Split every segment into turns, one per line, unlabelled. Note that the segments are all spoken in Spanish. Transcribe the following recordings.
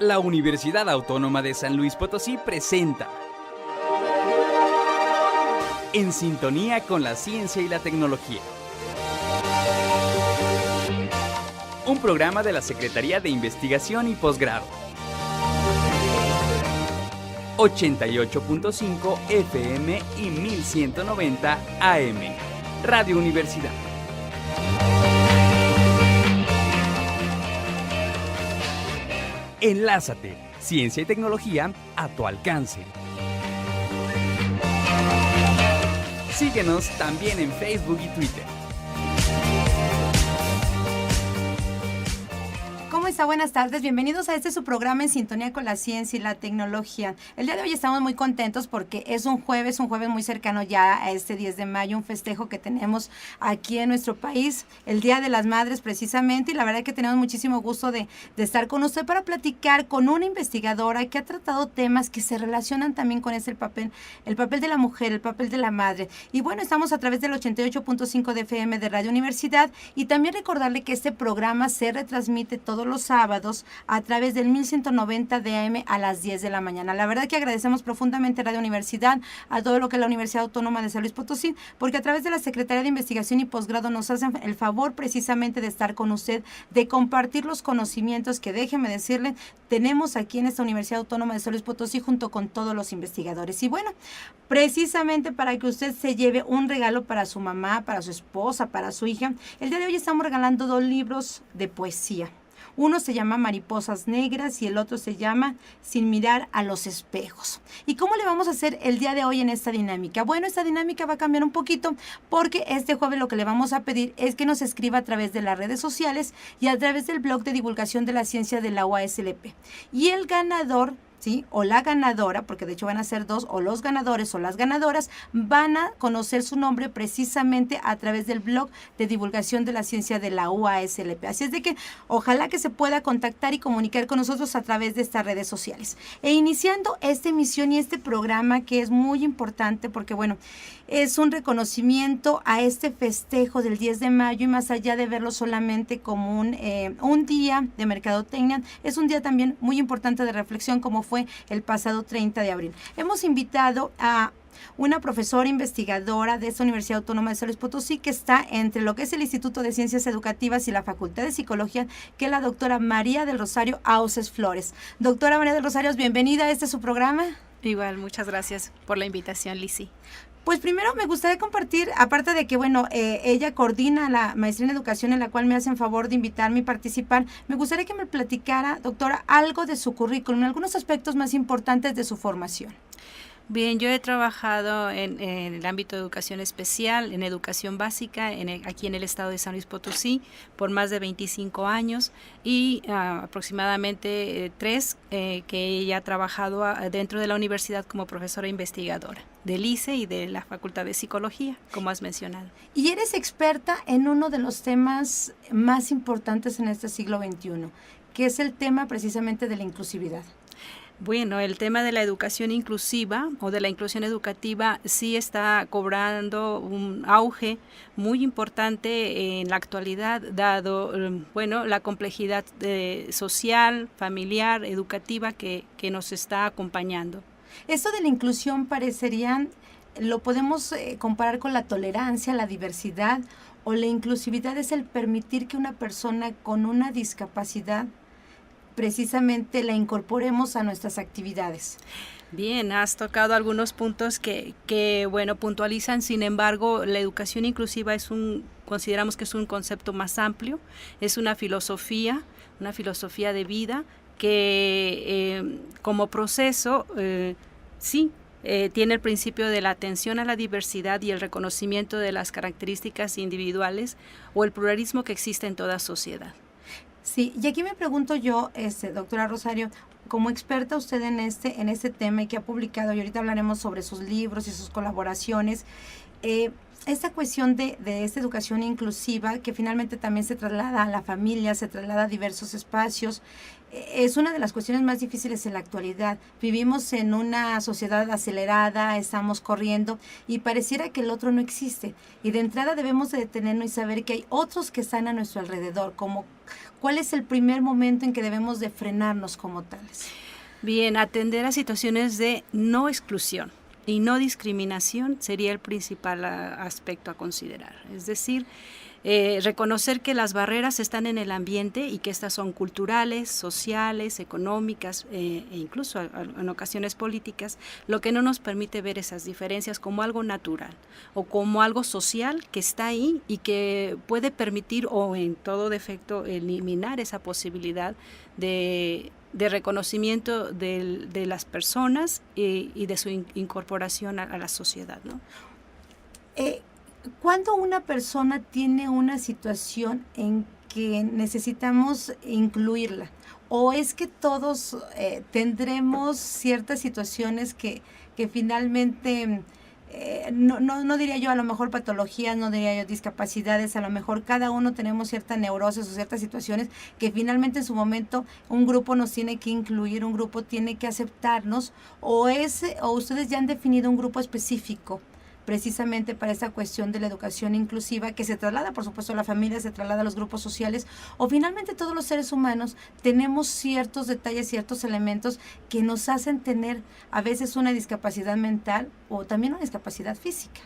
La Universidad Autónoma de San Luis Potosí presenta En sintonía con la ciencia y la tecnología. Un programa de la Secretaría de Investigación y Posgrado. 88.5 FM y 1190 AM. Radio Universidad. Enlázate, ciencia y tecnología a tu alcance. Síguenos también en Facebook y Twitter.
¿Cómo está? Buenas tardes. Bienvenidos a su programa En Sintonía con la Ciencia y la Tecnología. El día de hoy estamos muy contentos porque es un jueves muy cercano ya a este 10 de mayo, un festejo que tenemos aquí en nuestro país, el Día de las Madres precisamente, y la verdad que tenemos muchísimo gusto de estar con usted para platicar con una investigadora que ha tratado temas que se relacionan también con el papel de la mujer, el papel de la madre. Y bueno, estamos a través del 88.5 de FM de Radio Universidad, y también recordarle que este programa se retransmite todos los sábados a través del 1190 de AM a las 10 de la mañana. La verdad que agradecemos profundamente a Radio Universidad, a todo lo que es la Universidad Autónoma de San Luis Potosí, porque a través de la Secretaría de Investigación y Posgrado nos hacen el favor precisamente de estar con usted, de compartir los conocimientos que, déjeme decirle, tenemos aquí en esta Universidad Autónoma de San Luis Potosí junto con todos los investigadores. Y bueno, precisamente para que usted se lleve un regalo para su mamá, para su esposa, para su hija, el día de hoy estamos regalando 2 libros de poesía. Uno se llama Mariposas Negras y el otro se llama Sin mirar a los espejos. ¿Y cómo le vamos a hacer el día de hoy en esta dinámica? Bueno, esta dinámica va a cambiar un poquito porque este jueves lo que le vamos a pedir es que nos escriba a través de las redes sociales y a través del blog de divulgación de la ciencia de la UASLP. Y el ganador, ¿sí?, o la ganadora, porque de hecho van a ser 2, o los ganadores o las ganadoras, van a conocer su nombre precisamente a través del blog de divulgación de la ciencia de la UASLP. Así es de que ojalá que se pueda contactar y comunicar con nosotros a través de estas redes sociales. E iniciando esta emisión y este programa que es muy importante porque, bueno, es un reconocimiento a este festejo del 10 de mayo y más allá de verlo solamente como un día de mercadotecnia, es un día también muy importante de reflexión como fue el pasado 30 de abril. Hemos invitado a una profesora investigadora de esta Universidad Autónoma de San Luis Potosí que está entre lo que es el Instituto de Ciencias Educativas y la Facultad de Psicología, que es la doctora María del Rosario Auces Flores. Doctora María del Rosario, bienvenida a su programa.
Igual, muchas gracias por la invitación, Lizzy.
Pues primero me gustaría compartir, aparte de que, bueno, ella coordina la maestría en educación en la cual me hacen favor de invitarme y participar, me gustaría que me platicara, doctora, algo de su currículum, algunos aspectos más importantes de su formación.
Bien, yo he trabajado en el ámbito de educación especial, en educación básica, aquí en el estado de San Luis Potosí, por más de 25 años y aproximadamente 3 que ella ha trabajado dentro de la universidad como profesora investigadora del ICE y de la Facultad de Psicología, como has mencionado.
Y eres experta en uno de los temas más importantes en este siglo XXI, que es el tema precisamente de la inclusividad.
Bueno, el tema de la educación inclusiva o de la inclusión educativa sí está cobrando un auge muy importante en la actualidad, dado la complejidad social, familiar, educativa que nos está acompañando.
Esto de la inclusión lo podemos comparar con la tolerancia, la diversidad, o la inclusividad es el permitir que una persona con una discapacidad precisamente la incorporemos a nuestras actividades.
Bien, has tocado algunos puntos que puntualizan. Sin embargo, la educación inclusiva consideramos que es un concepto más amplio, es una filosofía de vida que como proceso tiene el principio de la atención a la diversidad y el reconocimiento de las características individuales o el pluralismo que existe en toda sociedad.
Sí, y aquí me pregunto yo, doctora Rosario, como experta usted en este tema y que ha publicado, y ahorita hablaremos sobre sus libros y sus colaboraciones, esta cuestión de esta educación inclusiva, que finalmente también se traslada a la familia, se traslada a diversos espacios, es una de las cuestiones más difíciles en la actualidad. Vivimos en una sociedad acelerada, estamos corriendo y pareciera que el otro no existe. Y de entrada debemos de detenernos y saber que hay otros que están a nuestro alrededor, como cuál es el primer momento en que debemos de frenarnos como tales.
Bien, atender a situaciones de no exclusión y no discriminación sería el principal aspecto a considerar. Es decir, reconocer que las barreras están en el ambiente y que estas son culturales, sociales, económicas e incluso en ocasiones políticas, lo que no nos permite ver esas diferencias como algo natural o como algo social que está ahí y que puede permitir o en todo defecto eliminar esa posibilidad de reconocimiento de las personas y de su incorporación a la sociedad, ¿no?
¿Cuándo una persona tiene una situación en que necesitamos incluirla? ¿O es que todos tendremos ciertas situaciones que finalmente, no diría yo a lo mejor patologías, no diría yo discapacidades, a lo mejor cada uno tenemos cierta neurosis o ciertas situaciones que finalmente en su momento un grupo nos tiene que incluir, un grupo tiene que aceptarnos, o ustedes ya han definido un grupo específico precisamente para esta cuestión de la educación inclusiva que se traslada, por supuesto, a la familia, se traslada a los grupos sociales, o finalmente todos los seres humanos tenemos ciertos detalles, ciertos elementos que nos hacen tener a veces una discapacidad mental o también una discapacidad física.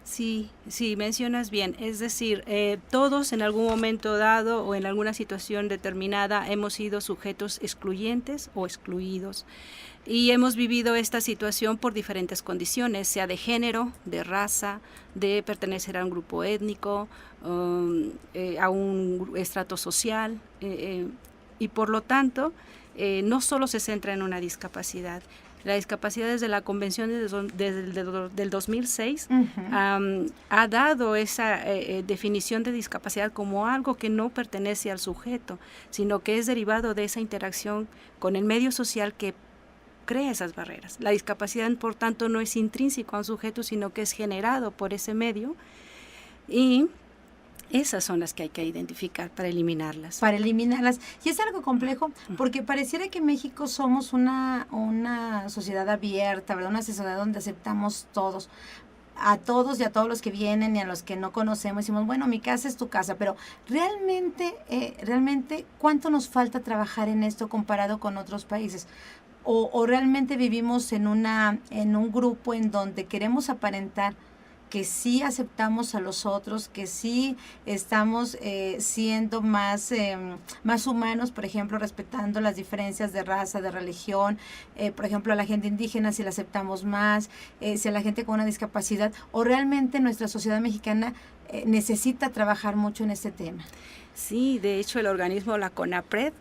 Sí, mencionas bien. Es decir, todos en algún momento dado o en alguna situación determinada hemos sido sujetos excluyentes o excluidos. Y hemos vivido esta situación por diferentes condiciones, sea de género, de raza, de pertenecer a un grupo étnico, a un estrato social, y por lo tanto, no solo se centra en una discapacidad. La discapacidad desde la Convención del 2006 ha dado esa definición de discapacidad como algo que no pertenece al sujeto, sino que es derivado de esa interacción con el medio social que crea esas barreras. La discapacidad, por tanto, no es intrínseco a un sujeto, sino que es generado por ese medio, y esas son las que hay que identificar para eliminarlas.
Y es algo complejo porque pareciera que en México somos una sociedad abierta, ¿verdad? Una sociedad donde aceptamos a todos y a todos los que vienen y a los que no conocemos. Decimos, bueno, mi casa es tu casa, pero realmente, ¿cuánto nos falta trabajar en esto comparado con otros países? O realmente vivimos en un grupo en donde queremos aparentar que sí aceptamos a los otros, que sí estamos siendo más humanos, por ejemplo, respetando las diferencias de raza, de religión, por ejemplo, a la gente indígena si la aceptamos más, si a la gente con una discapacidad, o realmente nuestra sociedad mexicana necesita trabajar mucho en este tema.
Sí, de hecho el organismo, la CONAPRED,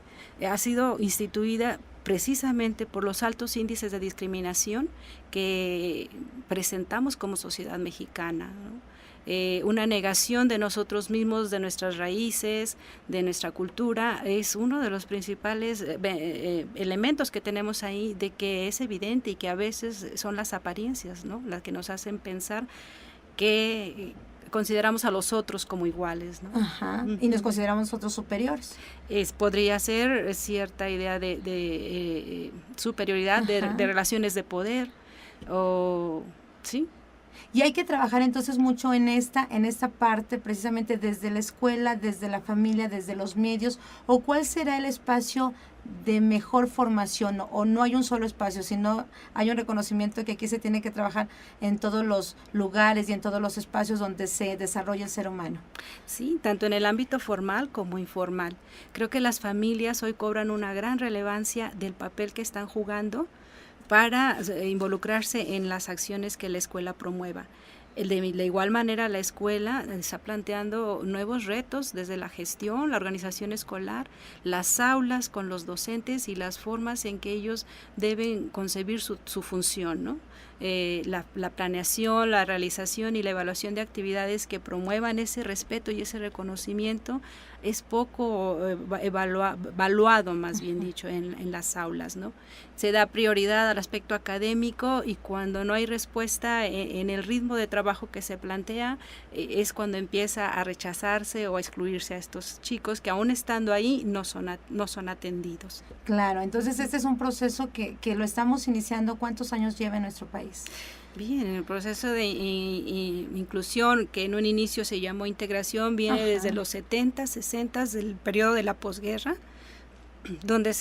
ha sido instituida precisamente por los altos índices de discriminación que presentamos como sociedad mexicana, ¿no? Una negación de nosotros mismos, de nuestras raíces, de nuestra cultura, es uno de los principales elementos que tenemos ahí, de que es evidente y que a veces son las apariencias, ¿no?, las que nos hacen pensar que consideramos a los otros como iguales, ¿no?
Ajá, y nos consideramos nosotros superiores.
Podría ser cierta idea de superioridad, de relaciones de poder, ¿sí?
Y hay que trabajar entonces mucho en esta parte, precisamente desde la escuela, desde la familia, desde los medios, o cuál será el espacio de mejor formación, o no hay un solo espacio, sino hay un reconocimiento de que aquí se tiene que trabajar en todos los lugares y en todos los espacios donde se desarrolla el ser humano.
Sí, tanto en el ámbito formal como informal. Creo que las familias hoy cobran una gran relevancia del papel que están jugando para involucrarse en las acciones que la escuela promueva. De igual manera, la escuela está planteando nuevos retos desde la gestión, la organización escolar, las aulas con los docentes y las formas en que ellos deben concebir su función, ¿no? la planeación, la realización y la evaluación de actividades que promuevan ese respeto y ese reconocimiento es poco evaluado, más bien dicho, en las aulas, ¿no? Se da prioridad al aspecto académico y cuando no hay respuesta en el ritmo de trabajo que se plantea, es cuando empieza a rechazarse o a excluirse a estos chicos que aún estando ahí no son atendidos.
Claro, entonces este es un proceso que lo estamos iniciando. ¿Cuántos años lleva en nuestro país?
Bien, el proceso de inclusión, que en un inicio se llamó integración, viene desde los 70, 60, del periodo de la posguerra, donde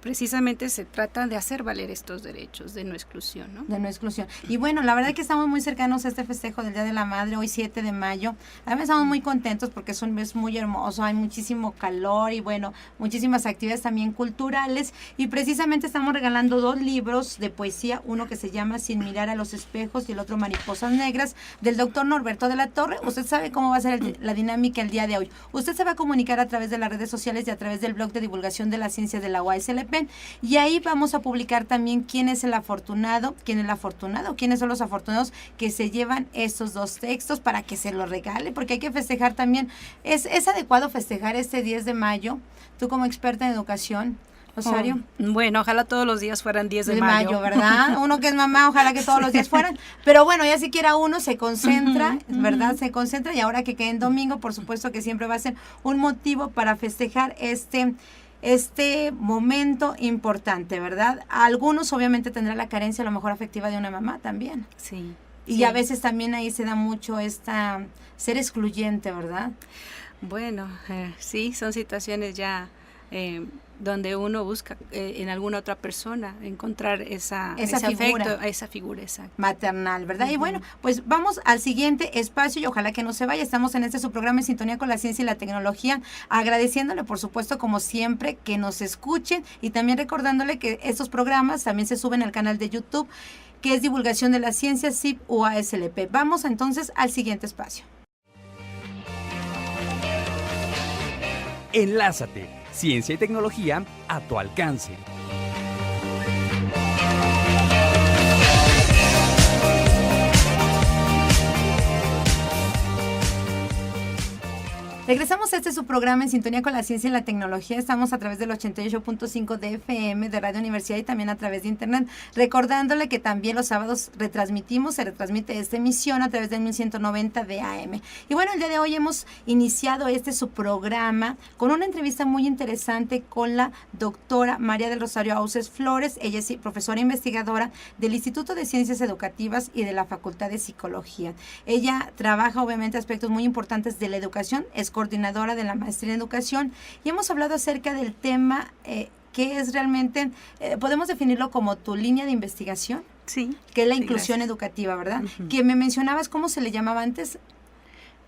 precisamente se trata de hacer valer estos derechos de no exclusión, ¿no? De no exclusión.
Y bueno, la verdad que estamos muy cercanos a este festejo del Día de la Madre, hoy 7 de mayo. Además estamos muy contentos porque es un mes muy hermoso, hay muchísimo calor y bueno, muchísimas actividades también culturales. Y precisamente estamos regalando 2 libros de poesía, uno que se llama Sin mirar a los espejos y el otro Mariposas Negras, del doctor Norberto de la Torre. Usted sabe cómo va a ser la dinámica el día de hoy. Usted se va a comunicar a través de las redes sociales y a través del blog de divulgación de la ciencia de la UASLP, y ahí vamos a publicar también quién es el afortunado, quiénes son los afortunados que se llevan estos 2 textos para que se los regale, porque hay que festejar también. Es adecuado festejar este 10 de mayo, tú como experta en educación, Rosario.
Bueno, ojalá todos los días fueran 10 de mayo,
¿verdad? Uno que es mamá, ojalá que todos los días fueran, pero bueno, ya siquiera uno se concentra, ¿verdad? Se concentra, y ahora que quede en domingo, por supuesto que siempre va a ser un motivo para festejar este momento importante, ¿verdad? Algunos obviamente tendrán la carencia a lo mejor afectiva de una mamá también.
Sí.
Y
sí.
A veces también ahí se da mucho ser excluyente, ¿verdad?
Bueno, sí, son situaciones ya donde uno busca en alguna otra persona encontrar ese afecto, esa figura exacta.
Maternal, ¿verdad? Y bueno, pues vamos al siguiente espacio y ojalá que no se vaya. Estamos en su programa En Sintonía con la Ciencia y la Tecnología, agradeciéndole, por supuesto, como siempre, que nos escuchen y también recordándole que estos programas también se suben al canal de YouTube, que es Divulgación de la Ciencia CIP UASLP. Vamos entonces al siguiente espacio.
Enlázate. Ciencia y tecnología a tu alcance.
Regresamos a su programa En Sintonía con la Ciencia y la Tecnología. Estamos a través del 88.5 de FM de Radio Universidad y también a través de Internet. Recordándole que también los sábados se retransmite esta emisión a través del 1190 de AM. Y bueno, el día de hoy hemos iniciado su programa con una entrevista muy interesante con la doctora María del Rosario Auces Flores. Ella es profesora investigadora del Instituto de Ciencias Educativas y de la Facultad de Psicología. Ella trabaja obviamente aspectos muy importantes de la educación, es coordinadora de la maestría en educación y hemos hablado acerca del tema que es realmente, podemos definirlo como tu línea de investigación,
sí,
que es la inclusión educativa, ¿verdad? Que me mencionabas cómo se le llamaba antes.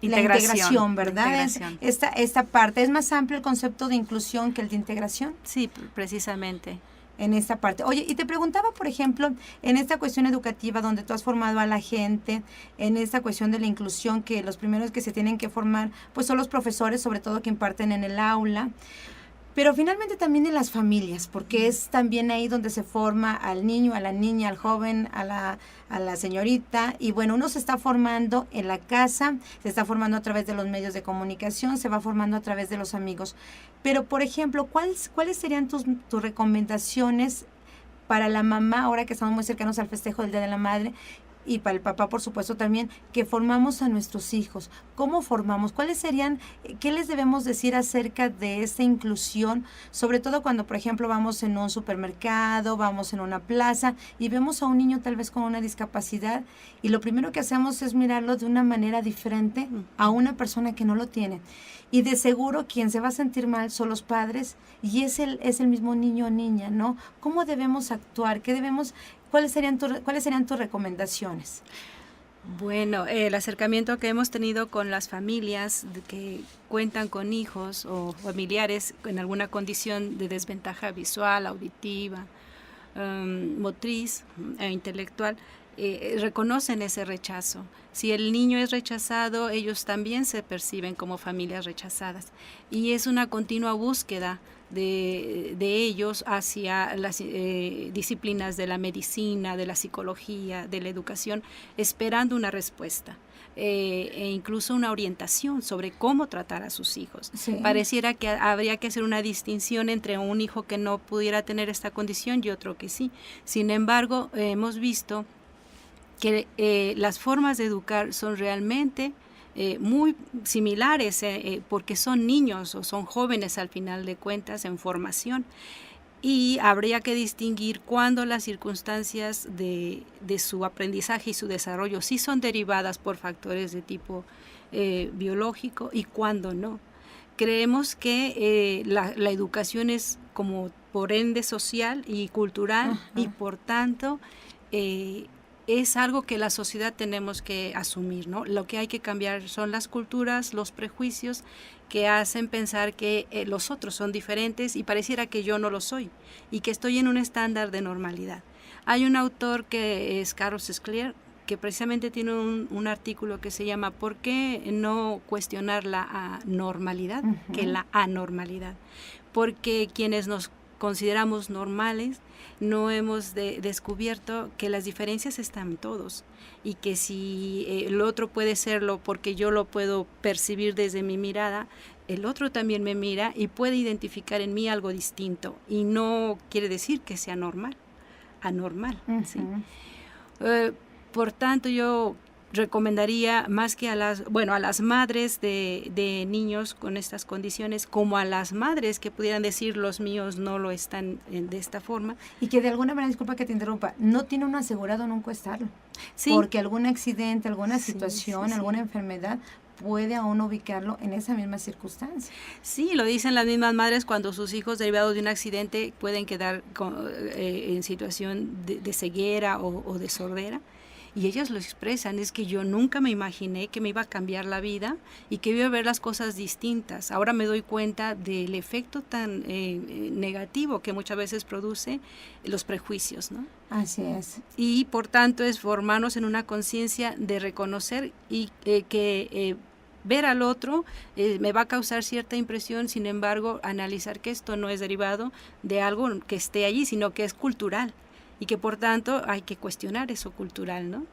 La integración, ¿verdad? Esta parte, ¿es más amplio el concepto de inclusión que el de integración?
Sí, precisamente.
En esta parte. Oye, y te preguntaba, por ejemplo, en esta cuestión educativa donde tú has formado a la gente, en esta cuestión de la inclusión, que los primeros que se tienen que formar, pues son los profesores, sobre todo que imparten en el aula, pero finalmente también en las familias, porque es también ahí donde se forma al niño, a la niña, al joven, a la señorita, y bueno, uno se está formando en la casa, se está formando a través de los medios de comunicación, se va formando a través de los amigos. Pero, por ejemplo, ¿cuáles serían tus recomendaciones para la mamá, ahora que estamos muy cercanos al festejo del Día de la Madre, y para el papá, por supuesto, también, que formamos a nuestros hijos? ¿Cómo formamos? ¿Cuáles serían, qué les debemos decir acerca de esta inclusión? Sobre todo cuando, por ejemplo, vamos en un supermercado, vamos en una plaza y vemos a un niño tal vez con una discapacidad y lo primero que hacemos es mirarlo de una manera diferente a una persona que no lo tiene. Y de seguro quien se va a sentir mal son los padres y es el mismo niño o niña, ¿no? ¿Cómo debemos actuar? ¿Cuáles serían tus recomendaciones?
Bueno, el acercamiento que hemos tenido con las familias que cuentan con hijos o familiares en alguna condición de desventaja visual, auditiva, motriz e intelectual, reconocen ese rechazo. Si el niño es rechazado, ellos también se perciben como familias rechazadas. Y es una continua búsqueda de ellos hacia las disciplinas de la medicina, de la psicología, de la educación, esperando una respuesta. E incluso una orientación sobre cómo tratar a sus hijos. Sí. Pareciera que habría que hacer una distinción entre un hijo que no pudiera tener esta condición y otro que sí. Sin embargo, hemos visto que las formas de educar son realmente muy similares, porque son niños o son jóvenes al final de cuentas en formación. Y habría que distinguir cuándo las circunstancias de su aprendizaje y su desarrollo sí son derivadas por factores de tipo biológico y cuándo no. Creemos que la educación es como por ende social y cultural. Ajá. Y por tanto es algo que la sociedad tenemos que asumir, ¿no? Lo que hay que cambiar son las culturas, los prejuicios que hacen pensar que los otros son diferentes y pareciera que yo no lo soy y que estoy en un estándar de normalidad. Hay un autor que es Carlos Scliar, que precisamente tiene un artículo que se llama ¿Por qué no cuestionar la normalidad que la anormalidad? Porque quienes nos consideramos normales no hemos descubierto que las diferencias están en todos y que si el otro puede serlo porque yo lo puedo percibir desde mi mirada, el otro también me mira y puede identificar en mí algo distinto y no quiere decir que sea anormal. ¿Sí? Por tanto, yo recomendaría más que a las madres de niños con estas condiciones, como a las madres que pudieran decir los míos no lo están de esta forma.
Y que de alguna manera, disculpa que te interrumpa, no tiene uno asegurado nunca estarlo. Sí. Porque algún accidente, alguna situación, alguna enfermedad puede aún ubicarlo en esa misma circunstancia.
Sí, lo dicen las mismas madres cuando sus hijos derivados de un accidente pueden quedar en situación de ceguera o de sordera. Y ellas lo expresan, es que yo nunca me imaginé que me iba a cambiar la vida y que iba a ver las cosas distintas. Ahora me doy cuenta del efecto tan negativo que muchas veces produce los prejuicios, ¿no?
Así es.
Y por tanto es formarnos en una conciencia de reconocer y que ver al otro me va a causar cierta impresión, sin embargo, analizar que esto no es derivado de algo que esté allí, sino que es cultural. Y que por tanto hay que cuestionar eso cultural, ¿no?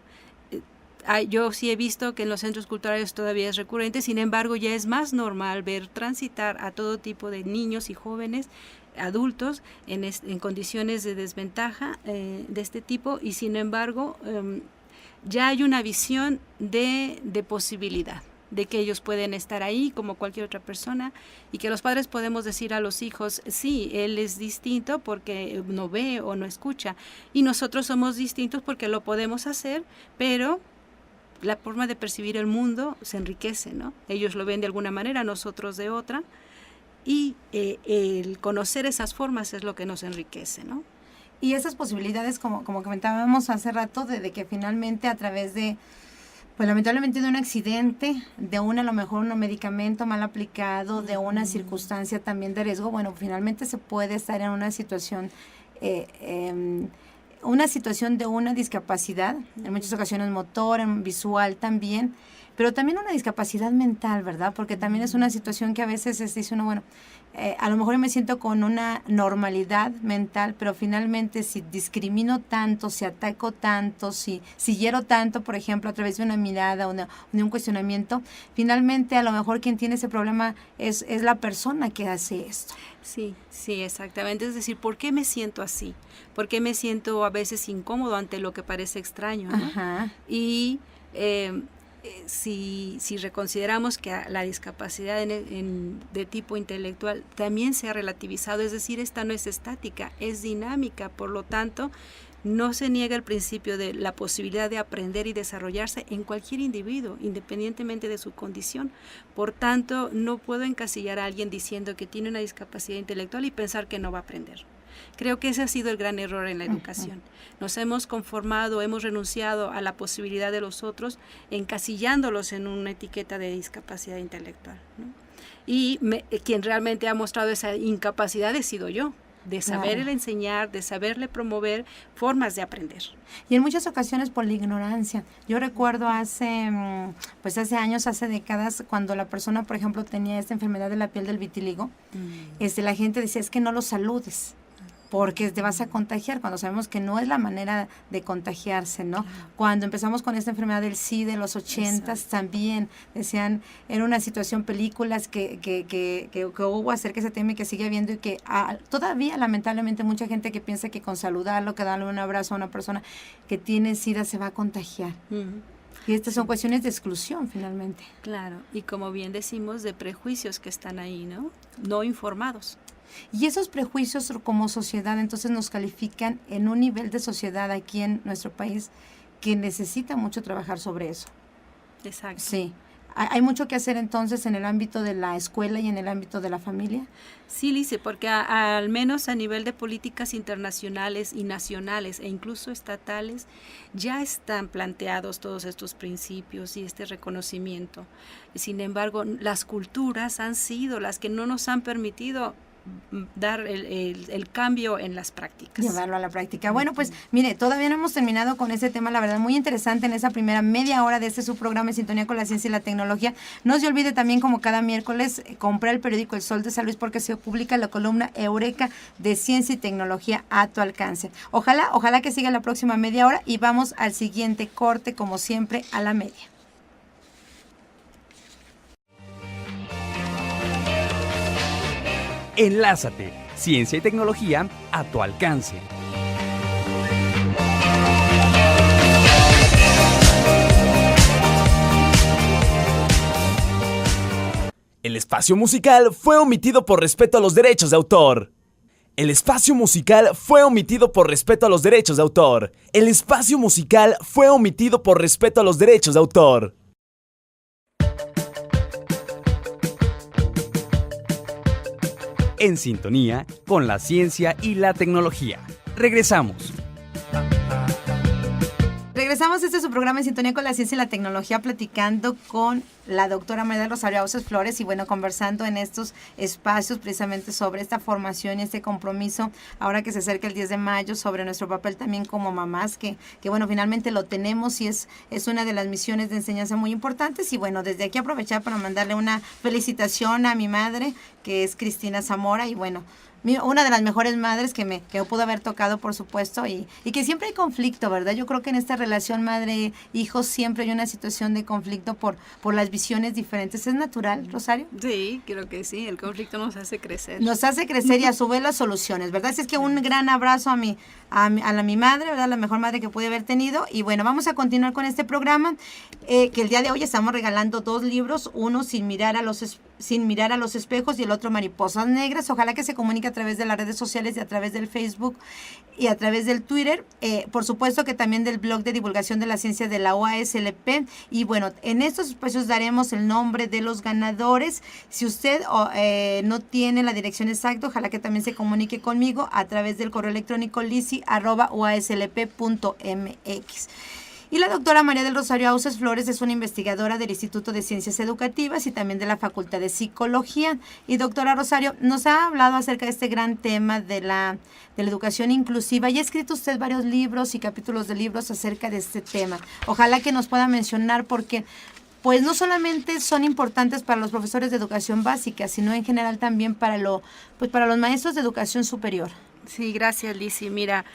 Yo sí he visto que en los centros culturales todavía es recurrente, sin embargo ya es más normal ver transitar a todo tipo de niños y jóvenes, adultos, en condiciones de desventaja de este tipo, y sin embargo ya hay una visión de posibilidad, de que ellos pueden estar ahí como cualquier otra persona y que los padres podemos decir a los hijos, sí, él es distinto porque no ve o no escucha y nosotros somos distintos porque lo podemos hacer, pero la forma de percibir el mundo se enriquece, ¿no? Ellos lo ven de alguna manera, nosotros de otra y el conocer esas formas es lo que nos enriquece, ¿no?
Y esas posibilidades, como comentábamos hace rato, de que finalmente a través de pues lamentablemente de un accidente, de a lo mejor un medicamento mal aplicado, de una circunstancia también de riesgo, bueno, finalmente se puede estar en una situación de una discapacidad, en muchas ocasiones motor, visual también, pero también una discapacidad mental, ¿verdad? Porque también es una situación que a veces dice uno, bueno, a lo mejor me siento con una normalidad mental, pero finalmente si discrimino tanto, si ataco tanto, si hiero tanto, por ejemplo, a través de una mirada o de un cuestionamiento, finalmente a lo mejor quien tiene ese problema es la persona que hace esto.
Sí, exactamente. Es decir, ¿por qué me siento así? ¿Por qué me siento a veces incómodo ante lo que parece extraño, ¿no?
Ajá.
Y si reconsideramos que la discapacidad de tipo intelectual también se ha relativizado, es decir, esta no es estática, es dinámica, por lo tanto, no se niega el principio de la posibilidad de aprender y desarrollarse en cualquier individuo, independientemente de su condición. Por tanto, no puedo encasillar a alguien diciendo que tiene una discapacidad intelectual y pensar que no va a aprender. Creo que ese ha sido el gran error en la educación. Nos hemos conformado, hemos renunciado a la posibilidad de los otros, encasillándolos en una etiqueta de discapacidad intelectual, ¿no? Y quien realmente ha mostrado esa incapacidad he sido yo. de saberle enseñar, de saberle promover formas de aprender.
Y en muchas ocasiones por la ignorancia. Yo recuerdo hace años, hace décadas, cuando la persona, por ejemplo, tenía esta enfermedad de la piel del vitíligo, la gente decía, es que no lo saludes, porque te vas a contagiar, cuando sabemos que no es la manera de contagiarse, ¿no? Cuando empezamos con esta enfermedad del SIDA de los 80s, también decían, era una situación, películas que hubo acerca de ese tema y que sigue habiendo, y que todavía lamentablemente mucha gente que piensa que con saludarlo, que darle un abrazo a una persona que tiene SIDA se va a contagiar. Y estas son cuestiones de exclusión, finalmente.
Claro, y como bien decimos, de prejuicios que están ahí, ¿no? No informados.
Y esos prejuicios como sociedad entonces nos califican en un nivel de sociedad aquí en nuestro país que necesita mucho trabajar sobre eso.
Exacto.
Sí. ¿Hay mucho que hacer entonces en el ámbito de la escuela y en el ámbito de la familia?
Sí, Lice, porque al menos a nivel de políticas internacionales y nacionales e incluso estatales ya están planteados todos estos principios y este reconocimiento. Sin embargo, las culturas han sido las que no nos han permitido dar el cambio en las prácticas.
Llevarlo a la práctica. Bueno, pues mire, todavía no hemos terminado con ese tema, la verdad, muy interesante en esa primera media hora de su programa En Sintonía con la Ciencia y la Tecnología. No se olvide también, como cada miércoles, comprar el periódico El Sol de San Luis, porque se publica la columna Eureka de Ciencia y Tecnología a tu alcance. Ojalá que siga la próxima media hora y vamos al siguiente corte, como siempre, a la media.
Enlázate, ciencia y tecnología a tu alcance.
El espacio musical fue omitido por respeto a los derechos de autor. El espacio musical fue omitido por respeto a los derechos de autor. El espacio musical fue omitido por respeto a los derechos de autor.
En sintonía con la ciencia y la tecnología. Regresamos.
Regresamos, este es su programa En Sintonía con la Ciencia y la Tecnología, platicando con la doctora María del Rosario Auces Flores y conversando en estos espacios precisamente sobre esta formación y este compromiso, ahora que se acerca el 10 de mayo, sobre nuestro papel también como mamás, que finalmente lo tenemos y es una de las misiones de enseñanza muy importantes. Y desde aquí aprovechar para mandarle una felicitación a mi madre, que es Cristina Zamora, y una de las mejores madres que me pudo haber tocado, por supuesto, y que siempre hay conflicto, ¿verdad? Yo creo que en esta relación madre-hijo siempre hay una situación de conflicto por las visiones diferentes. ¿Es natural, Rosario?
Sí, creo que sí, el conflicto nos hace crecer.
Nos hace crecer y a su vez las soluciones, ¿verdad? Así es que un gran abrazo a mi madre, ¿verdad? La mejor madre que pude haber tenido. Y vamos a continuar con este programa, que el día de hoy estamos regalando 2 libros, uno Sin mirar a los espejos y el otro Mariposas Negras. Ojalá que se comunique a través de las redes sociales y a través del Facebook y a través del Twitter, por supuesto que también del blog de divulgación de la ciencia de la UASLP. Y en estos espacios daremos el nombre de los ganadores. Si usted no tiene la dirección exacta, ojalá que también se comunique conmigo a través del correo electrónico lisi@uaslp.mx. Y la doctora María del Rosario Auces Flores es una investigadora del Instituto de Ciencias Educativas y también de la Facultad de Psicología. Y doctora Rosario, nos ha hablado acerca de este gran tema de la educación inclusiva, y ha escrito usted varios libros y capítulos de libros acerca de este tema. Ojalá que nos pueda mencionar, porque no solamente son importantes para los profesores de educación básica, sino en general también para los maestros de educación superior.
Sí, gracias, Lisi. Mira,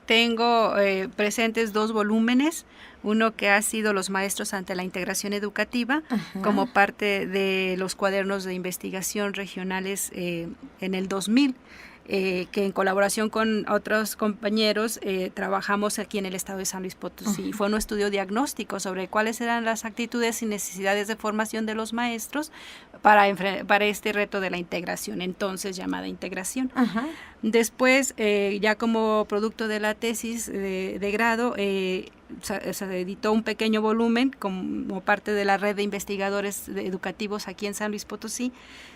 tengo presentes 2 volúmenes, uno que ha sido Los maestros ante la integración educativa, como parte de los cuadernos de investigación regionales en el 2000. Que en colaboración con otros compañeros trabajamos aquí en el estado de San Luis Potosí. Fue un estudio diagnóstico sobre cuáles eran las actitudes y necesidades de formación de los maestros para este reto de la integración, entonces llamada integración. Después, ya como producto de la tesis de grado, se editó un pequeño volumen como parte de la red de investigadores educativos aquí en San Luis Potosí,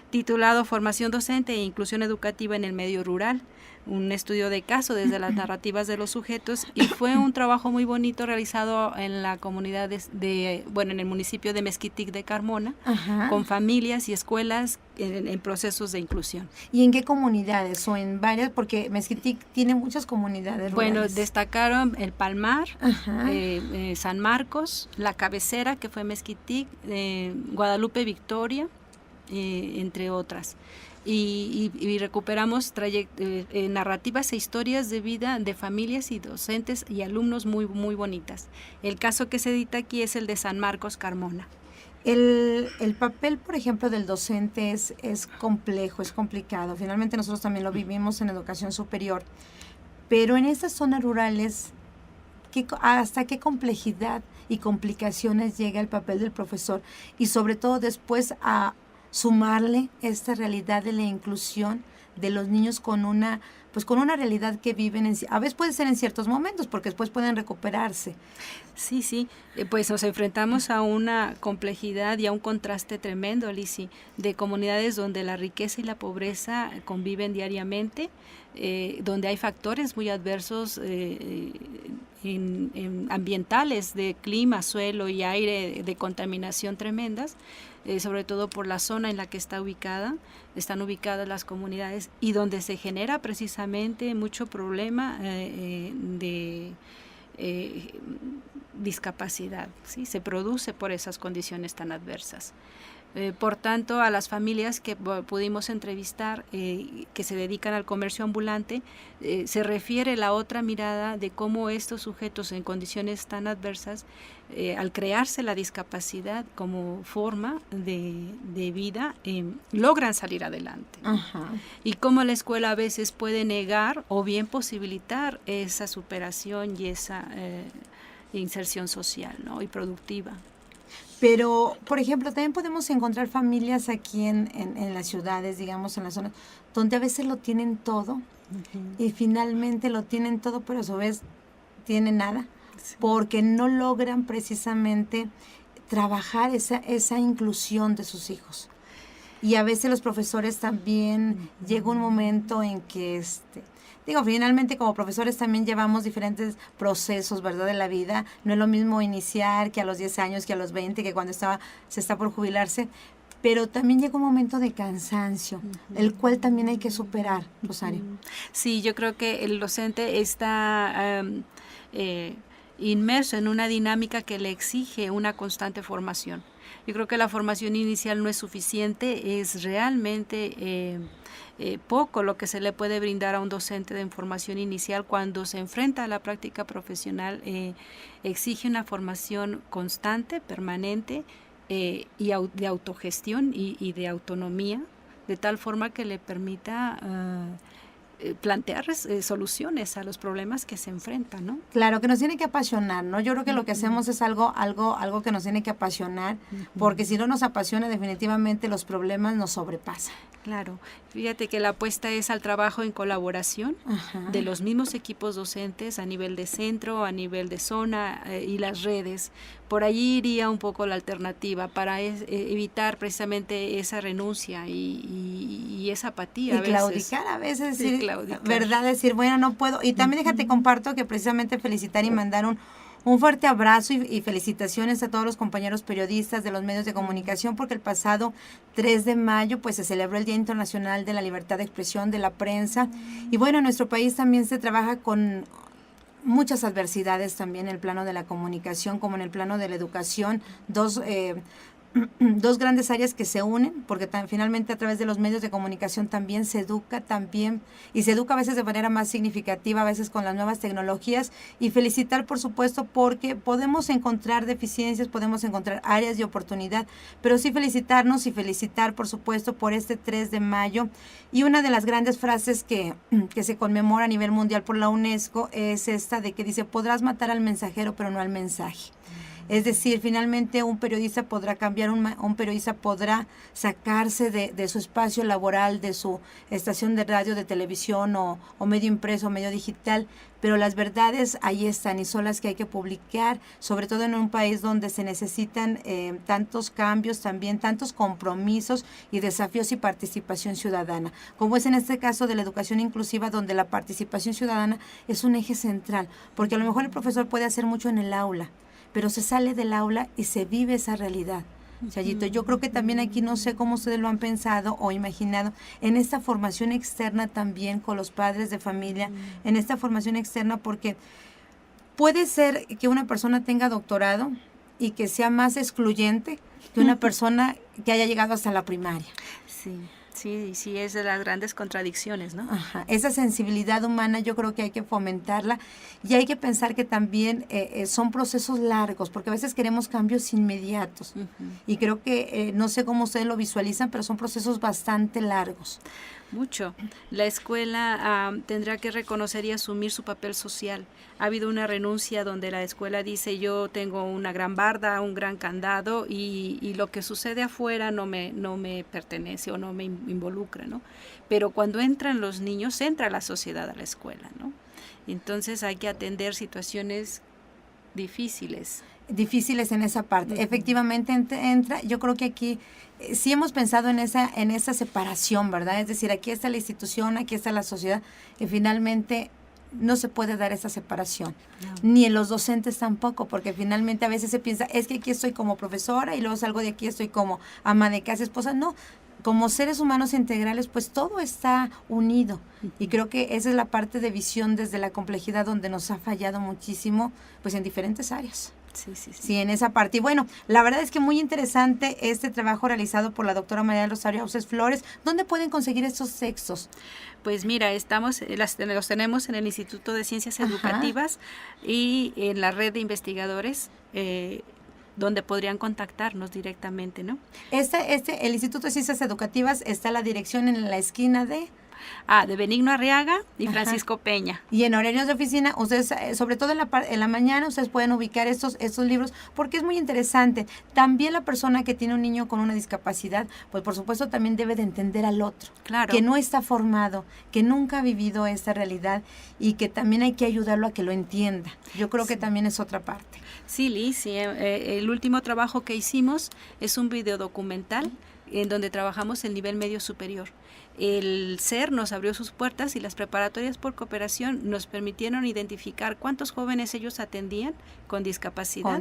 titulado Formación Docente e Inclusión Educativa en el Medio Rural, un estudio de caso desde las narrativas de los sujetos, y fue un trabajo muy bonito realizado en la comunidad en el municipio de Mezquitic de Carmona,
Ajá.
con familias y escuelas en procesos de inclusión.
¿Y en qué comunidades o en varias? Porque Mezquitic tiene muchas comunidades
Bueno,
rurales.
destacaron el Palmar,
Ajá.
San Marcos, La Cabecera, que fue Mezquitic, Guadalupe Victoria, entre otras. Y recuperamos narrativas e historias de vida de familias y docentes y alumnos muy, muy bonitas. El caso que se edita aquí es el de San Marcos, Carmona.
El papel, por ejemplo, del docente es complejo, es complicado. Finalmente nosotros también lo vivimos en educación superior. Pero en estas zonas rurales, ¿hasta qué complejidad y complicaciones llega el papel del profesor? Y sobre todo después a sumarle esta realidad de la inclusión de los niños con una realidad que viven, a veces puede ser en ciertos momentos, porque después pueden recuperarse.
Sí, pues nos enfrentamos a una complejidad y a un contraste tremendo, Lisi, de comunidades donde la riqueza y la pobreza conviven diariamente, donde hay factores muy adversos ambientales, de clima, suelo y aire, de contaminación tremendas, sobre todo por la zona en la que están ubicadas las comunidades, y donde se genera precisamente mucho problema de discapacidad, ¿sí? Se produce por esas condiciones tan adversas. Por tanto, a las familias que pudimos entrevistar, que se dedican al comercio ambulante, se refiere la otra mirada de cómo estos sujetos en condiciones tan adversas, al crearse la discapacidad como forma de vida, logran salir adelante.
Ajá.
Y cómo la escuela a veces puede negar o bien posibilitar esa superación y esa inserción social, ¿no? Y productiva.
Pero, por ejemplo, también podemos encontrar familias aquí en las ciudades, digamos, en las zonas, donde a veces lo tienen todo, y finalmente lo tienen todo, pero a su vez tienen nada, porque no logran precisamente trabajar esa inclusión de sus hijos. Y a veces los profesores también llega un momento en que finalmente como profesores también llevamos diferentes procesos, ¿verdad?, de la vida. No es lo mismo iniciar que a los 10 años, que a los 20, que cuando se está por jubilarse. Pero también llega un momento de cansancio, el cual también hay que superar, Rosario.
Sí, yo creo que el docente está inmerso en una dinámica que le exige una constante formación. Yo creo que la formación inicial no es suficiente, es realmente poco lo que se le puede brindar a un docente de formación inicial. Cuando se enfrenta a la práctica profesional, exige una formación constante, permanente, y de autogestión y de autonomía, de tal forma que le permita plantear soluciones a los problemas que se enfrentan, ¿no?
Claro, que nos tiene que apasionar, ¿no? Yo creo que lo que hacemos es algo que nos tiene que apasionar, porque si no nos apasiona, definitivamente los problemas nos sobrepasan.
Claro, fíjate que la apuesta es al trabajo en colaboración de los mismos equipos docentes a nivel de centro, a nivel de zona y las redes. Por allí iría un poco la alternativa para evitar precisamente esa renuncia y esa apatía.
Y claudicar a veces, decir,
claudicar.
¿verdad? Decir, bueno, no puedo. Y también déjate comparto que precisamente felicitar y mandar un fuerte abrazo y felicitaciones a todos los compañeros periodistas de los medios de comunicación, porque el pasado 3 de mayo pues se celebró el Día Internacional de la Libertad de Expresión de la Prensa. Y bueno, en nuestro país también se trabaja con muchas adversidades también en el plano de la comunicación como en el plano de la educación, dos grandes áreas que se unen, porque finalmente a través de los medios de comunicación también se educa, y se educa a veces de manera más significativa, a veces con las nuevas tecnologías, y felicitar por supuesto porque podemos encontrar deficiencias, podemos encontrar áreas de oportunidad, pero sí felicitarnos y felicitar por supuesto por este 3 de mayo, y una de las grandes frases que se conmemora a nivel mundial por la UNESCO es esta de que dice: podrás matar al mensajero pero no al mensaje. Es decir, finalmente un periodista podrá cambiar, un periodista podrá sacarse de su espacio laboral, de su estación de radio, de televisión o medio impreso, medio digital, pero las verdades ahí están y son las que hay que publicar, sobre todo en un país donde se necesitan tantos cambios, también tantos compromisos y desafíos y participación ciudadana, como es en este caso de la educación inclusiva, donde la participación ciudadana es un eje central, porque a lo mejor el profesor puede hacer mucho en el aula, pero se sale del aula y se vive esa realidad. Chayito, yo creo que también aquí, no sé cómo ustedes lo han pensado o imaginado, en esta formación externa también con los padres de familia, en esta formación externa, porque puede ser que una persona tenga doctorado y que sea más excluyente que una persona que haya llegado hasta la primaria.
Sí, es de las grandes contradicciones, ¿no?
Ajá. Esa sensibilidad humana yo creo que hay que fomentarla y hay que pensar que también son procesos largos, porque a veces queremos cambios inmediatos. Y creo que, no sé cómo ustedes lo visualizan, pero son procesos bastante largos.
Mucho. La escuela tendrá que reconocer y asumir su papel social. Ha habido una renuncia donde la escuela dice: yo tengo una gran barda, un gran candado y lo que sucede afuera no me pertenece o no me involucra, ¿no? Pero cuando entran los niños, entra la sociedad a la escuela, ¿no? Entonces hay que atender situaciones difíciles
en esa parte. Efectivamente entra, yo creo que aquí sí hemos pensado en esa separación, ¿verdad? Es decir, aquí está la institución, aquí está la sociedad, y finalmente no se puede dar esa separación, ni en los docentes tampoco, porque finalmente a veces se piensa, es que aquí estoy como profesora y luego salgo de aquí, estoy como ama de casa, esposa. No, como seres humanos integrales, pues todo está unido, y creo que esa es la parte de visión desde la complejidad donde nos ha fallado muchísimo, pues en diferentes áreas. Sí, en esa parte. Y bueno, la verdad es que muy interesante este trabajo realizado por la doctora María del Rosario Auces Flores. ¿Dónde pueden conseguir estos textos?
Pues mira, los tenemos en el Instituto de Ciencias Educativas y en la red de investigadores, donde podrían contactarnos directamente, ¿no?
El Instituto de Ciencias Educativas está la dirección en la esquina de
Benigno Arriaga y Francisco Peña.
Y en horarios de oficina, ustedes, sobre todo en la mañana, ustedes pueden ubicar estos libros, porque es muy interesante. También la persona que tiene un niño con una discapacidad, pues por supuesto también debe de entender al otro. Claro. Que no está formado, que nunca ha vivido esta realidad y que también hay que ayudarlo a que lo entienda. Yo creo que también es otra parte.
Sí, Liz, el último trabajo que hicimos es un videodocumental en donde trabajamos el nivel medio superior. El SER nos abrió sus puertas y las preparatorias por cooperación nos permitieron identificar cuántos jóvenes ellos atendían con discapacidad.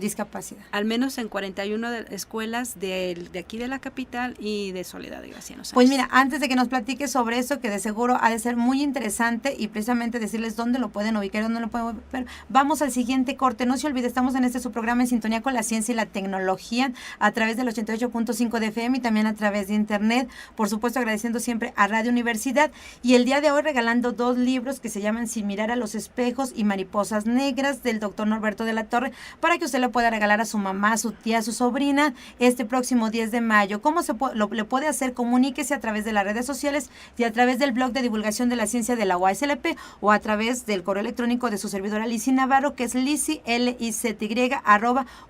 Al menos en 41 escuelas de aquí de la capital y de Soledad de Graciano Sánchez.
Pues mira, antes de que nos platiques sobre eso, que de seguro ha de ser muy interesante, y precisamente decirles dónde lo pueden ubicar, dónde lo pueden ver, vamos al siguiente corte. No se olvide, estamos en su programa En Sintonía con la Ciencia y la Tecnología, a través del 88.5 de FM y también a través de internet. Por supuesto, agradeciendo siempre a Radio Universidad, y el día de hoy regalando 2 libros que se llaman Sin mirar a los espejos y Mariposas Negras, del doctor Norberto de la Torre, para que usted le pueda regalar a su mamá, a su tía, a su sobrina este próximo 10 de mayo. ¿Cómo le puede hacer? Comuníquese a través de las redes sociales y a través del blog de divulgación de la ciencia de la UASLP, o a través del correo electrónico de su servidora Lizy Navarro, que es lizy, LIZY,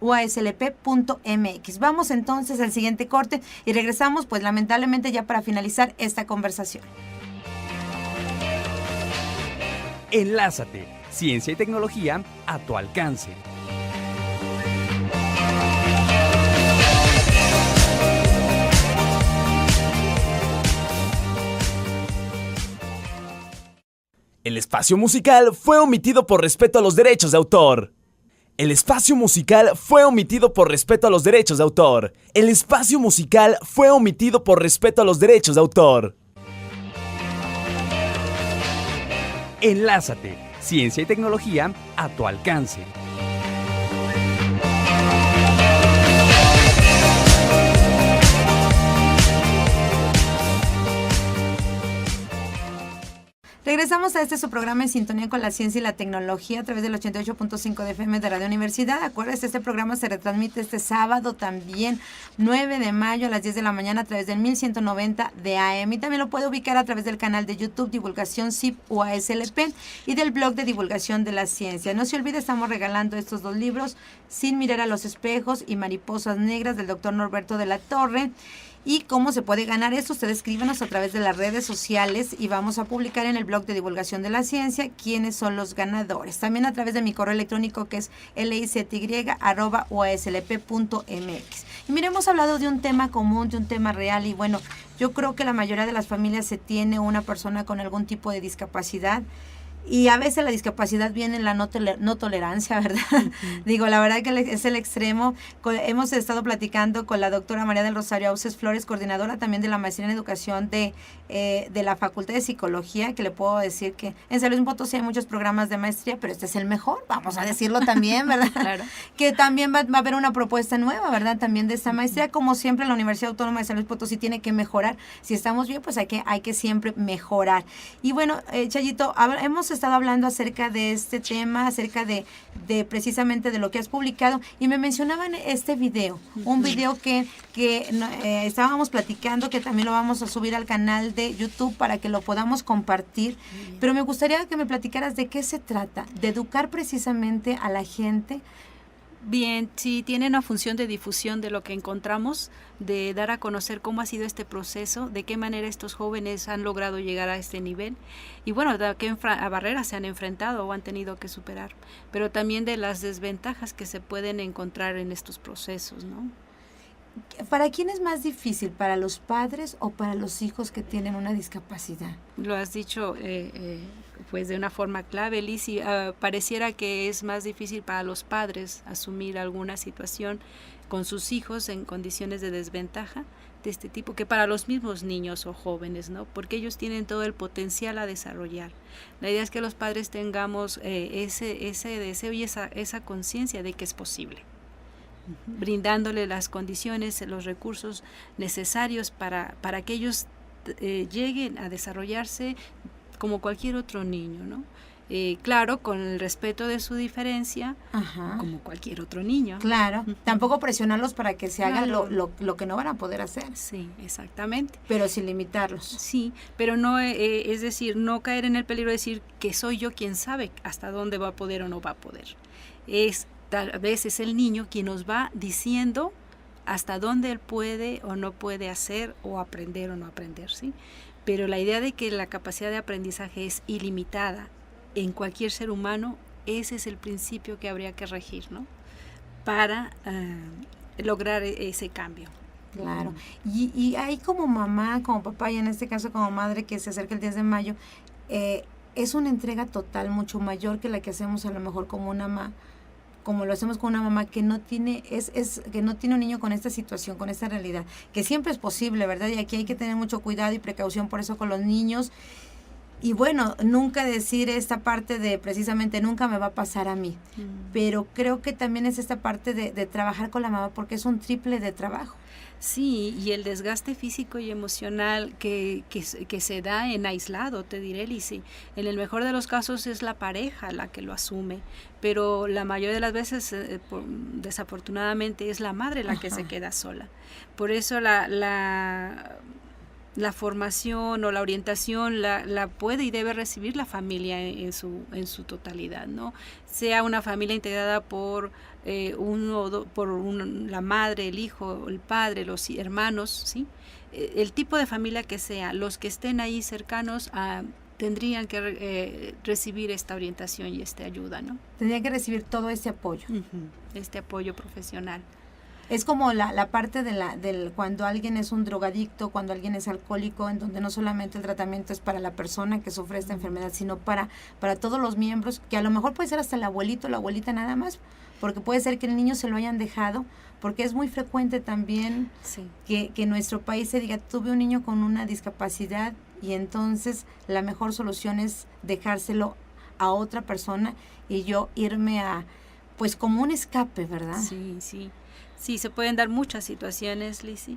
@uaslp.mx. Vamos entonces al siguiente corte y regresamos, pues lamentablemente ya para finalizar esta conversación.
Enlázate, ciencia y tecnología a tu alcance.
El espacio musical fue omitido por respeto a los derechos de autor. El espacio musical fue omitido por respeto a los derechos de autor. El espacio musical fue omitido por respeto a los derechos de autor.
Enlázate, ciencia y tecnología a tu alcance.
Regresamos a su programa En Sintonía con la Ciencia y la Tecnología a través del 88.5 de FM de Radio Universidad. Acuérdense, este programa se retransmite este sábado también, 9 de mayo a las 10 de la mañana a través del 1190 de AM. Y también lo puede ubicar a través del canal de YouTube Divulgación CIP UASLP y del blog de Divulgación de la Ciencia. No se olvide, estamos regalando estos 2 libros, Sin mirar a los espejos y Mariposas Negras, del doctor Norberto de la Torre. ¿Y cómo se puede ganar esto? Ustedes escríbanos a través de las redes sociales y vamos a publicar en el blog de Divulgación de la Ciencia quiénes son los ganadores. También a través de mi correo electrónico, que es lizy@uaslp.mx. Y mire, hemos hablado de un tema común, de un tema real, y bueno, yo creo que la mayoría de las familias se tiene una persona con algún tipo de discapacidad. Y a veces la discapacidad viene en la no tolerancia, ¿verdad? Digo, la verdad que es el extremo. Hemos estado platicando con la doctora María del Rosario Auces Flores, coordinadora también de la maestría en educación de la Facultad de Psicología, que le puedo decir que en San Luis Potosí hay muchos programas de maestría, pero este es el mejor, vamos a decirlo también, ¿verdad? Claro. Que también va a haber una propuesta nueva, ¿verdad? También de esta maestría. Como siempre, la Universidad Autónoma de San Luis Potosí tiene que mejorar. Si estamos bien, pues hay que siempre mejorar. Y bueno, Chayito, hemos estado hablando acerca de este tema, acerca de precisamente de lo que has publicado, y me mencionaban este video, un video que estábamos platicando, que también lo vamos a subir al canal de YouTube para que lo podamos compartir, pero me gustaría que me platicaras de qué se trata, de educar precisamente a la gente.
Bien, sí, tiene una función de difusión de lo que encontramos, de dar a conocer cómo ha sido este proceso, de qué manera estos jóvenes han logrado llegar a este nivel y bueno, de qué barreras se han enfrentado o han tenido que superar, pero también de las desventajas que se pueden encontrar en estos procesos, ¿no?
¿Para quién es más difícil? ¿Para los padres o para los hijos que tienen una discapacidad?
Lo has dicho pues de una forma clave, Lizy. Pareciera que es más difícil para los padres asumir alguna situación con sus hijos en condiciones de desventaja de este tipo que para los mismos niños o jóvenes, ¿no? Porque ellos tienen todo el potencial a desarrollar. La idea es que los padres tengamos ese deseo y esa conciencia de que es posible, brindándole las condiciones, los recursos necesarios para que ellos lleguen a desarrollarse como cualquier otro niño, ¿no? Claro, con el respeto de su diferencia, como cualquier otro niño.
Claro, tampoco presionarlos para que se hagan lo que no van a poder hacer.
Sí, exactamente.
Pero sin limitarlos.
Sí, pero no, es decir, no caer en el peligro de decir que soy yo quien sabe hasta dónde va a poder o no va a poder. Tal vez es el niño quien nos va diciendo hasta dónde él puede o no puede hacer o aprender o no aprender, ¿sí? Pero la idea de que la capacidad de aprendizaje es ilimitada en cualquier ser humano, ese es el principio que habría que regir, ¿no? Para lograr ese cambio.
Claro. Y ahí como mamá, como papá y en este caso como madre que se acerca el 10 de mayo, es una entrega total mucho mayor que la que hacemos a lo mejor como lo hacemos con una mamá que no tiene que no tiene un niño con esta situación, con esta realidad, que siempre es posible, ¿verdad? Y aquí hay que tener mucho cuidado y precaución por eso con los niños. Y bueno, nunca decir esta parte de precisamente nunca me va a pasar a mí, pero creo que también es esta parte de trabajar con la mamá porque es un triple de trabajo.
Sí, y el desgaste físico y emocional que se da en aislado, te diré, Lizy. En el mejor de los casos es la pareja la que lo asume, pero la mayoría de las veces, desafortunadamente, es la madre la que se queda sola. Por eso la formación o la orientación la puede y debe recibir la familia en su totalidad, ¿no? Sea una familia integrada por la madre, el hijo, el padre, los hermanos, ¿sí? El tipo de familia que sea, los que estén ahí cercanos tendrían que recibir esta orientación y esta ayuda, ¿no?
Tendrían que recibir todo este apoyo.
Este apoyo profesional.
Es como la parte del cuando alguien es un drogadicto, cuando alguien es alcohólico, en donde no solamente el tratamiento es para la persona que sufre esta enfermedad, sino para todos los miembros, que a lo mejor puede ser hasta el abuelito, la abuelita nada más, porque puede ser que el niño se lo hayan dejado, porque es muy frecuente también que en nuestro país se diga, tuve un niño con una discapacidad y entonces la mejor solución es dejárselo a otra persona y yo irme pues como un escape, ¿verdad?
Sí, sí. Sí, se pueden dar muchas situaciones, Lizzy,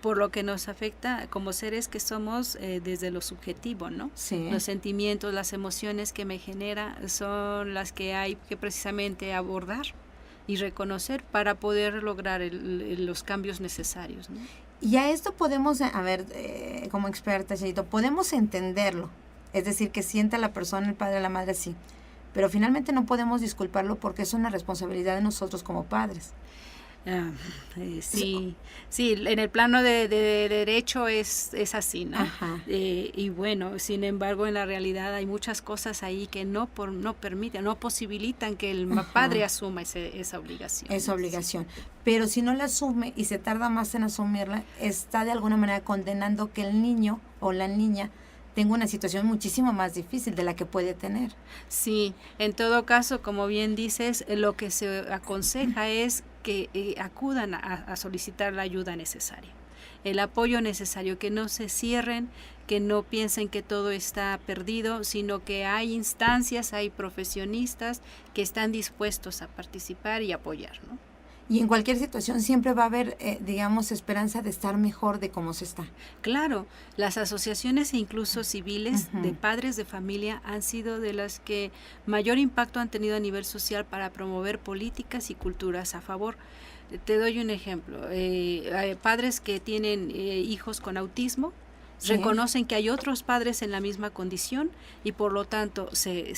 por lo que nos afecta como seres que somos desde lo subjetivo, ¿no?
Sí.
Los sentimientos, las emociones que me genera son las que hay que precisamente abordar y reconocer para poder lograr los cambios necesarios, ¿no?
Y a esto podemos, a ver, como experta, Chayito, podemos entenderlo, es decir, que sienta la persona, el padre, la madre, así, pero finalmente no podemos disculparlo porque es una responsabilidad de nosotros como padres.
Sí, en el plano de derecho es así, ¿no? Y bueno, sin embargo, en la realidad hay muchas cosas ahí que no permiten, no posibilitan que el padre asuma esa obligación.
Esa obligación. Pero si no la asume y se tarda más en asumirla, está de alguna manera condenando que el niño o la niña tenga una situación muchísimo más difícil de la que puede tener.
Sí, en todo caso, como bien dices, lo que se aconseja es que acudan a solicitar la ayuda necesaria, el apoyo necesario, que no se cierren, que no piensen que todo está perdido, sino que hay instancias, hay profesionistas que están dispuestos a participar y apoyar, ¿no?
Y en cualquier situación siempre va a haber, digamos, esperanza de estar mejor de cómo se está.
Claro, las asociaciones e incluso civiles de padres de familia han sido de las que mayor impacto han tenido a nivel social para promover políticas y culturas a favor. Te doy un ejemplo. Hay padres que tienen hijos con autismo, reconocen que hay otros padres en la misma condición y por lo tanto se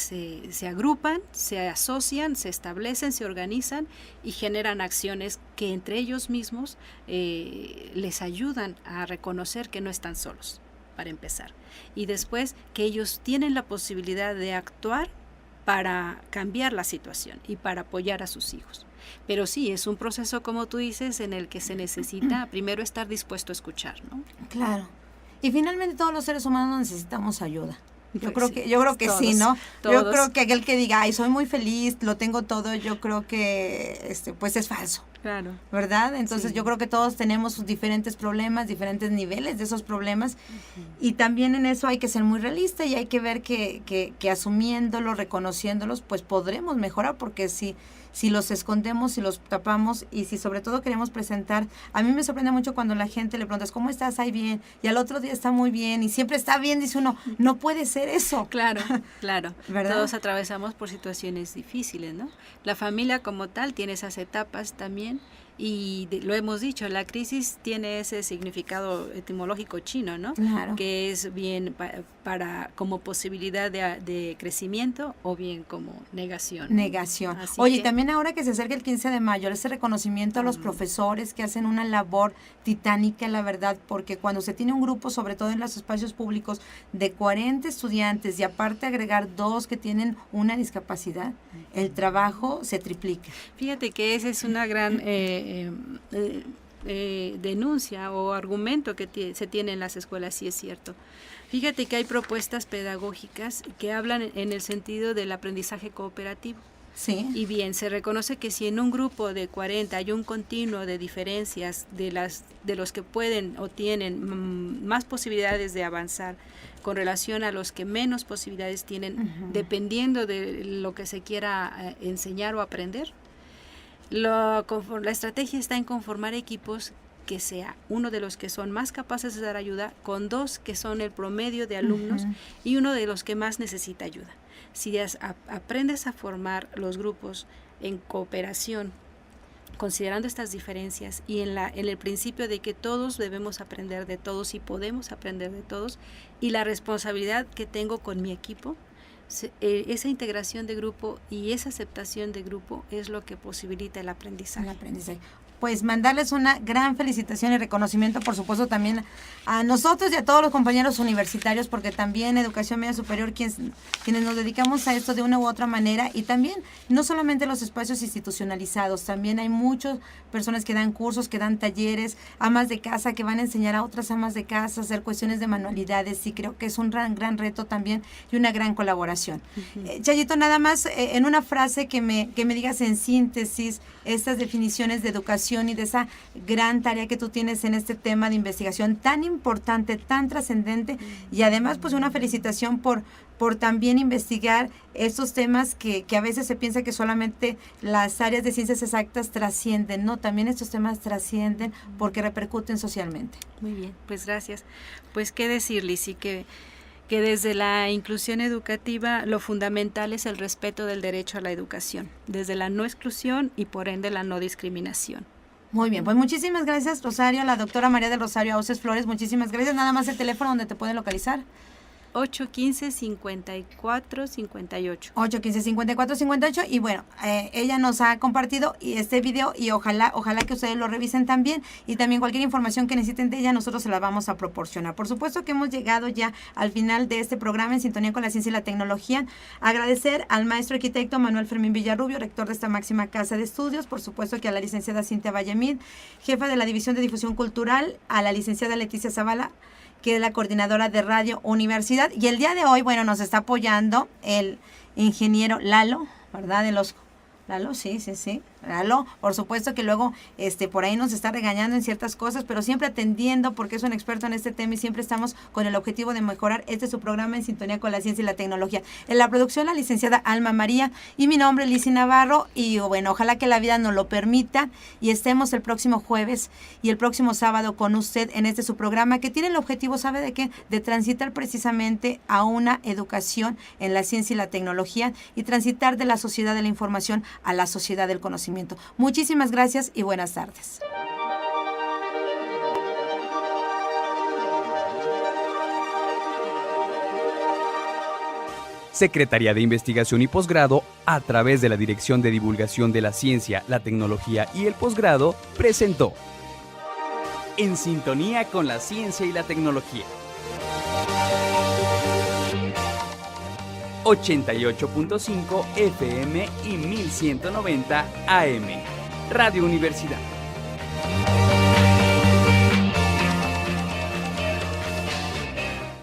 agrupan, se asocian, se establecen, se organizan y generan acciones que entre ellos mismos les ayudan a reconocer que no están solos, para empezar. Y después que ellos tienen la posibilidad de actuar para cambiar la situación y para apoyar a sus hijos. Pero sí, es un proceso, como tú dices, en el que se necesita primero estar dispuesto a escuchar, ¿no?
Claro. Y finalmente todos los seres humanos necesitamos ayuda. Yo creo que
todos,
sí, ¿no?
Todos.
Yo creo que aquel que diga, ay, soy muy feliz, lo tengo todo, yo creo que pues es falso.
Claro.
¿Verdad? Entonces
Sí.
yo creo que todos tenemos sus diferentes problemas, diferentes niveles de esos problemas y también en eso hay que ser muy realista y hay que ver que asumiéndolos, reconociéndolos, pues podremos mejorar porque si los escondemos, si los tapamos y si sobre todo queremos presentar, a mí me sorprende mucho cuando la gente le preguntas, ¿cómo estás? Ay, bien, y al otro día está muy bien y siempre está bien, dice uno, no puede ser eso.
Claro.
¿Verdad?
Todos atravesamos por situaciones difíciles, ¿no? La familia como tal tiene esas etapas también y lo hemos dicho, la crisis tiene ese significado etimológico chino, ¿no?
Claro.
Que es bien para como posibilidad de crecimiento o bien como negación.
Negación.
Así
Oye,
que,
también ahora que se acerca el 15 de mayo, ese reconocimiento a los profesores que hacen una labor titánica, la verdad, porque cuando se tiene un grupo, sobre todo en los espacios públicos, de 40 estudiantes y aparte agregar 2 que tienen una discapacidad, el trabajo se triplica.
Fíjate que esa es una gran denuncia o argumento que se tiene en las escuelas, sí es cierto. Fíjate que hay propuestas pedagógicas que hablan en el sentido del aprendizaje cooperativo.
Sí.
Y bien, se reconoce que si en un grupo de 40 hay un continuo de diferencias de los que pueden o tienen más posibilidades de avanzar con relación a los que menos posibilidades tienen, dependiendo de lo que se quiera enseñar o aprender, la estrategia está en conformar equipos que sea uno de los que son más capaces de dar ayuda, con 2 que son el promedio de alumnos y uno de los que más necesita ayuda. Si aprendes a formar los grupos en cooperación, considerando estas diferencias y en el principio de que todos debemos aprender de todos y podemos aprender de todos, y la responsabilidad que tengo con mi equipo, esa integración de grupo y esa aceptación de grupo es lo que posibilita el aprendizaje.
Pues mandarles una gran felicitación y reconocimiento, por supuesto, también a nosotros y a todos los compañeros universitarios, porque también Educación Media Superior, quienes nos dedicamos a esto de una u otra manera, y también no solamente los espacios institucionalizados, también hay muchas personas que dan cursos, que dan talleres, amas de casa que van a enseñar a otras amas de casa a hacer cuestiones de manualidades, y creo que es un gran reto también y una gran colaboración. Chayito, nada más en una frase que me digas en síntesis estas definiciones de educación educación y de esa gran tarea que tú tienes en este tema de investigación tan importante, tan trascendente, y además pues una felicitación por también investigar estos temas que a veces se piensa que solamente las áreas de ciencias exactas trascienden, no, también estos temas trascienden porque repercuten socialmente.
Muy bien, pues gracias. Pues qué decir, Lizzy, que desde la inclusión educativa lo fundamental es el respeto del derecho a la educación, desde la no exclusión y por ende la no discriminación.
Muy bien, pues muchísimas gracias, Rosario, la doctora María del Rosario Auces Flores, muchísimas gracias. Nada más el teléfono donde te pueden localizar.
815-5458.
815-5458 y bueno, ella nos ha compartido este video y ojalá que ustedes lo revisen también, y también cualquier información que necesiten de ella nosotros se la vamos a proporcionar. Por supuesto que hemos llegado ya al final de este programa en sintonía con la ciencia y la tecnología. Agradecer al maestro arquitecto Manuel Fermín Villarrubio, rector de esta máxima casa de estudios, por supuesto que a la licenciada Cintia Vallemid, jefa de la División de Difusión Cultural, a la licenciada Leticia Zavala, que es la coordinadora de Radio Universidad. Y el día de hoy, bueno, nos está apoyando el ingeniero Lalo, ¿verdad? Lalo, sí. Lalo, por supuesto que luego por ahí nos está regañando en ciertas cosas, pero siempre atendiendo porque es un experto en este tema y siempre estamos con el objetivo de mejorar su programa en sintonía con la ciencia y la tecnología. En la producción, la licenciada Alma María y mi nombre, Lizzy Navarro, y bueno, ojalá que la vida nos lo permita y estemos el próximo jueves y el próximo sábado con usted en su programa que tiene el objetivo, ¿sabe de qué? De transitar precisamente a una educación en la ciencia y la tecnología y transitar de la sociedad de la información a la sociedad del conocimiento. Muchísimas gracias y buenas tardes.
Secretaría de Investigación y Posgrado, a través de la Dirección de Divulgación de la Ciencia, la Tecnología y el Posgrado, presentó En sintonía con la ciencia y la tecnología. 88.5 FM y 1190 AM. Radio Universidad.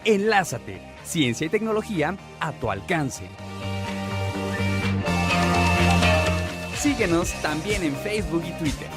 Enlázate. Ciencia y tecnología a tu alcance. Síguenos también en Facebook y Twitter.